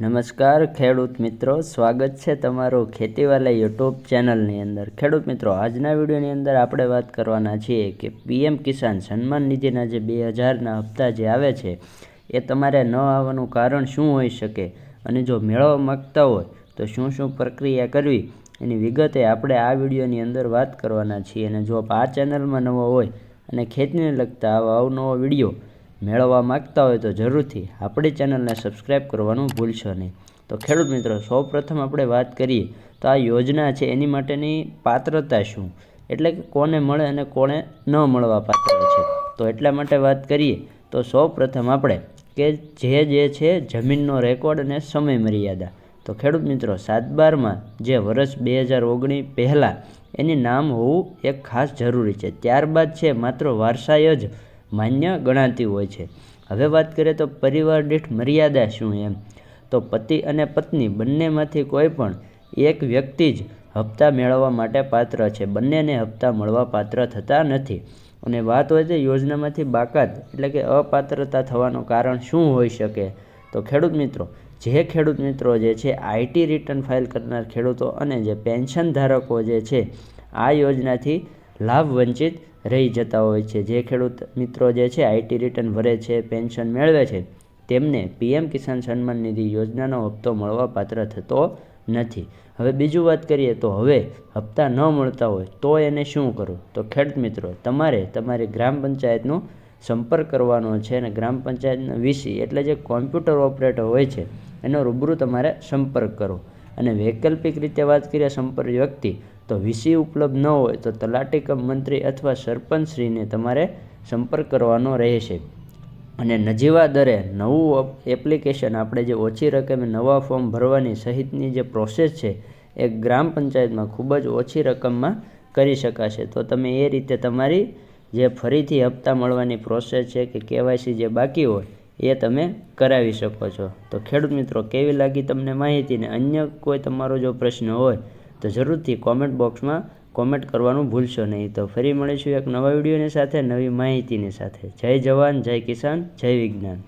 નમસ્કાર ખેડૂત મિત્રો, સ્વાગત છે તમારું ખેતીવાલા યુટ્યુબ ચેનલની અંદર। ખેડૂત મિત્રો, આજના વિડીયોની અંદર આપણે વાત કરવાના છીએ કે પીએમ કિસાન સન્માન નિધિના જે 2000ના હપ્તા જે આવે છે એ તમારે ન આવવાનું કારણ શું હોઈ શકે અને જો મેળવવા માગતા હોય તો શું શું પ્રક્રિયા કરવી એની વિગતે આપણે આ વિડીયોની અંદર વાત કરવાના છીએ। અને જો આ ચેનલમાં નવો હોય અને ખેતીને લગતા આવા અવનવો વિડીયો મેળવવા માગતા હોય તો જરૂરથી આપણી ચેનલને સબસ્ક્રાઈબ કરવાનું ભૂલશો નહીં। તો ખેડૂત મિત્રો, સૌપ્રથમ આપણે વાત કરીએ તો આ યોજના છે એની માટેની પાત્રતા શું, એટલે કે કોને મળે અને કોને ન મળવા પાત્ર છે। તો એટલા માટે વાત કરીએ તો સૌપ્રથમ આપણે કે જે છે જમીનનો રેકોર્ડ અને સમય મર્યાદા। તો ખેડૂત મિત્રો, 7/12માં જે વર્ષ 2019 પહેલાં એની નામ હોવું એક ખાસ જરૂરી છે। ત્યારબાદ છે માત્ર વારસાઈ જ માન્ય ગણાતી હોય છે। હવે વાત કરીએ તો પરિવાર દીઠ મર્યાદા શું એમ, તો પતિ અને પત્ની બંનેમાંથી કોઈ પણ એક વ્યક્તિ જ હપ્તા મેળવવા માટે પાત્ર છે, બંનેને હપ્તા મળવા પાત્ર થતા નથી। અને વાત હોય તો યોજનામાંથી બાકાત એટલે કે અપાત્રતા થવાનું કારણ શું હોઈ શકે, તો ખેડૂત મિત્રો, જે ખેડૂત મિત્રો જે છે આઈટી રિટર્ન ફાઇલ કરનાર ખેડૂતો અને જે પેન્શન ધારકો જે છે આ યોજનાથી લાભ વંચિત રહી જતા હોય છે। જે ખેડૂત મિત્રો જે છે આઈટી રિટર્ન ભરે છે, પેન્શન મેળવે છે, તેમને પીએમ કિસાન સન્માન નિધિ યોજનાનો હપ્તો મળવા પાત્ર થતો નથી। હવે બીજું વાત કરીએ તો હવે હપ્તા ન મળતા હોય તો એને શું કરવું, તો ખેડૂત મિત્રો, તમારે તમારી ગ્રામ પંચાયતનો સંપર્ક કરવાનો છે અને ગ્રામ પંચાયતના વીસી એટલે જે કોમ્પ્યુટર ઓપરેટર હોય છે એનો રૂબરૂ તમારે સંપર્ક કરો। અને વૈકલ્પિક રીતે વાત કરીએ સંપર્ક વ્યક્તિ, તો વીસી ઉપલબ્ધ ન હોય તો તલાટી કમ મંત્રી અથવા સરપંચશ્રીને તમારે સંપર્ક કરવાનો રહેશે। અને નજીવા દરે નવું એપ્લિકેશન આપણે જે ઓછી રકમે નવા ફોર્મ ભરવાની સહિતની જે પ્રોસેસ છે એ ગ્રામ પંચાયતમાં ખૂબ જ ઓછી રકમમાં કરી શકાશે। તો તમે એ રીતે તમારી જે ફરીથી હપ્તા મળવાની પ્રોસેસ છે કે કેવાયસી જે બાકી હોય એ તમે કરાવી શકો છો। તો ખેડૂત મિત્રો, કેવી લાગી તમને માહિતી, ને અન્ય કોઈ તમારો જો પ્રશ્ન હોય તો જરૂરથી કોમેન્ટ બોક્સમાં કોમેન્ટ કરવાનું ભૂલશો નહીં। તો ફરી મળીશું એક નવા વિડીયોની સાથે, નવી માહિતીની સાથે। જય જવાન, જય કિસાન, જય વિજ્ઞાન।